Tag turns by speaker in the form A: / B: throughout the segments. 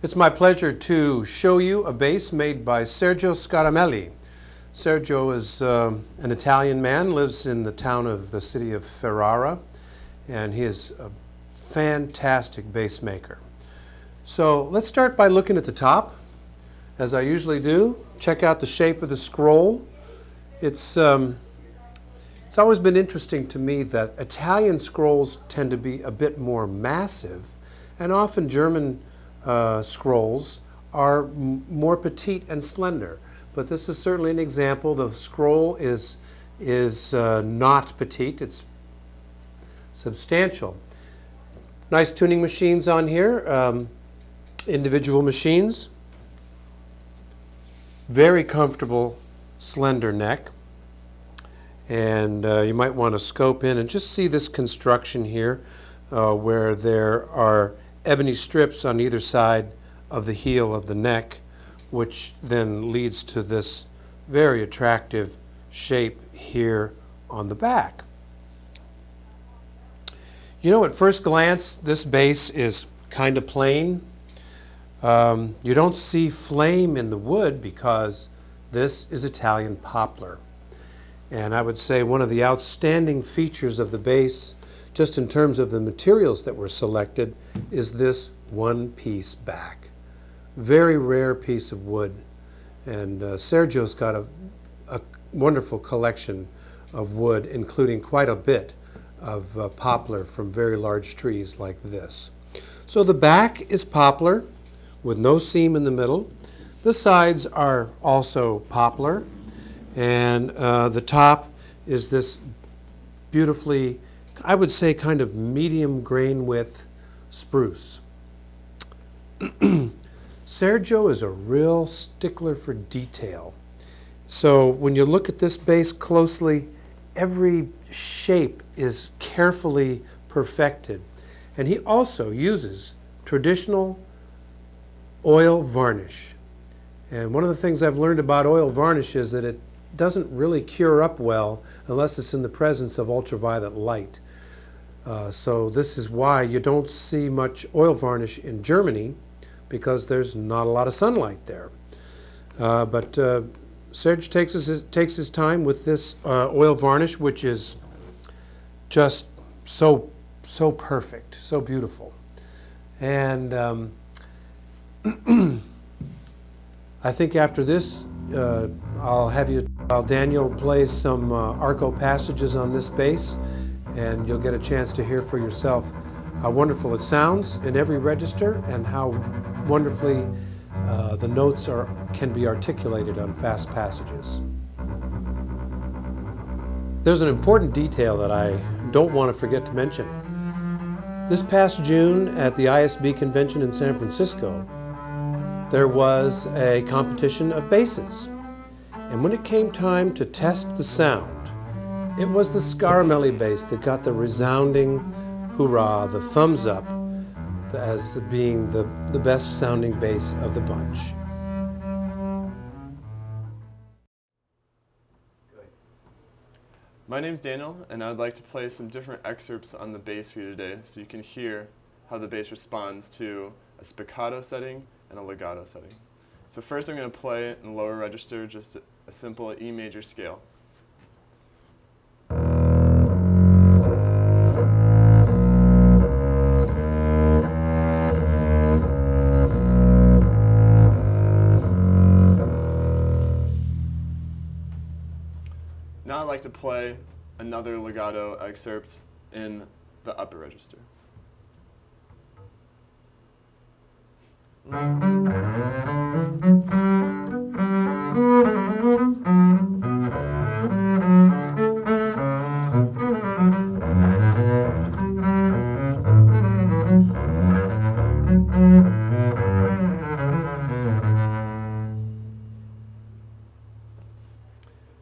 A: It's my pleasure to show you a bass made by Sergio Scaramelli. Sergio is an Italian man, lives in the city of Ferrara, and he is a fantastic bass maker. So let's start by looking at the top, as I usually do. Check out the shape of the scroll. It's always been interesting to me that Italian scrolls tend to be a bit more massive, and often German scrolls are more petite and slender. But this is certainly an example. The scroll is not petite, it's substantial. Nice tuning machines on here, individual machines. Very comfortable, slender neck. And you might want to scope in and just see this construction here where there are ebony strips on either side of the heel of the neck, which then leads to this very attractive shape here on the back. You know, at first glance, this bass is kind of plain. You don't see flame in the wood because this is Italian poplar. And I would say one of the outstanding features of the bass, just in terms of the materials that were selected, is this one-piece back. Very rare piece of wood. And Sergio's got a wonderful collection of wood, including quite a bit of poplar from very large trees like this. So the back is poplar with no seam in the middle. The sides are also poplar. And the top is this beautifully, I would say, kind of medium grain width spruce. Sergio is a real stickler for detail. So when you look at this bass closely, every shape is carefully perfected. And he also uses traditional oil varnish. And one of the things I've learned about oil varnish is that it doesn't really cure up well unless it's in the presence of ultraviolet light. So this is why you don't see much oil varnish in Germany, because there's not a lot of sunlight there. But Serge takes his time with this oil varnish, which is just so perfect, so beautiful. And I think after this, Daniel plays some arco passages on this bass, and you'll get a chance to hear for yourself how wonderful it sounds in every register and how wonderfully the notes can be articulated on fast passages. There's an important detail that I don't want to forget to mention. This past June at the ISB convention in San Francisco, there was a competition of basses. And when it came time to test the sound, it was the Scaramelli bass that got the resounding hoorah, the thumbs up, as being the best sounding bass of the bunch.
B: My name's Daniel, and I'd like to play some different excerpts on the bass for you today so you can hear how the bass responds to a spiccato setting and a legato setting. So first I'm going to play in the lower register just a simple E major scale. Now I'd like to play another legato excerpt in the upper register.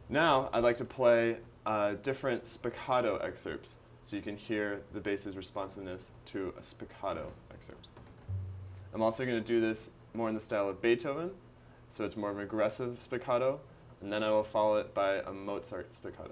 B: Now I'd like to play different spiccato excerpts so you can hear the bass's responsiveness to a spiccato excerpt. I'm also going to do this more in the style of Beethoven, so it's more of an aggressive spiccato, and then I will follow it by a Mozart spiccato.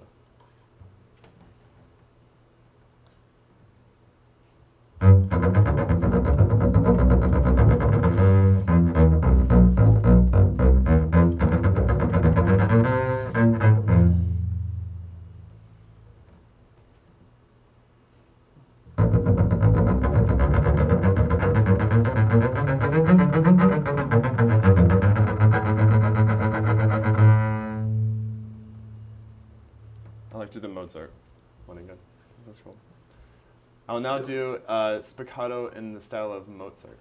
B: I like to do the Mozart one again. That's cool. I'll now do spiccato in the style of Mozart.